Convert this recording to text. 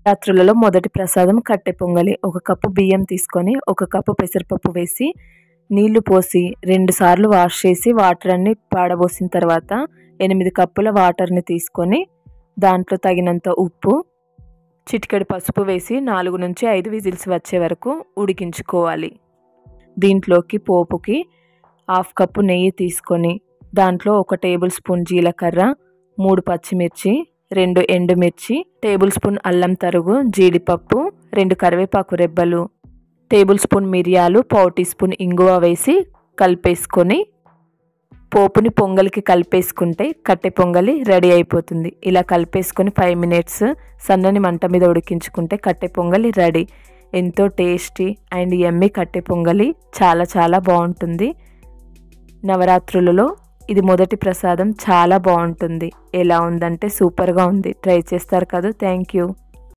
రాత్రులలో మొదటి ప్రసాదం కట్టె పొంగలి. 1 కప్పు బియ్యం తీసుకొని 1 కప్పు పెసరపప్పు వేసి నీళ్లు పోసి 2 సార్లు వాష్ చేసి వాటర్ అన్ని పాడబోసిన తర్వాత 8 కప్పుల వాటర్ని తీసుకొని దాంట్లో తగినంత ఉప్పు, చిటికెడు పసుపు వేసి 4 నుంచి 5 విజిల్స్ వచ్చే వరకు ఉడికించుకోవాలి. దీంట్లోకి పోపుకి 1/2 కప్పు నెయ్యి తీసుకొని దాంట్లో 1 టేబుల్ స్పూన్ జీలకర్ర, 3 పచ్చిమిర్చి, 2 ఎండుమిర్చి, టేబుల్ స్పూన్ అల్లం తరుగు, జీడిపప్పు, 2 కరివేపాకు రెబ్బలు, టేబుల్ స్పూన్ మిరియాలు, పావు టీ స్పూన్ ఇంగువ వేసి కలిపేసుకొని పోపుని పొంగలికి కలిపేసుకుంటే కట్టె పొంగలి రెడీ అయిపోతుంది. ఇలా కలిపేసుకొని 5 మినిట్స్ సన్నని మంట మీద ఉడికించుకుంటే కట్టె పొంగలి రెడీ. ఎంతో టేస్టీ అండ్ యమ్మీ కట్టె పొంగలి చాలా చాలా బాగుంటుంది. నవరాత్రులలో ఇది మొదటి ప్రసాదం చాలా బాగుంటుంది. ఎలా ఉందంటే సూపర్గా ఉంది. ట్రై చేస్తారు కదా. Thank you.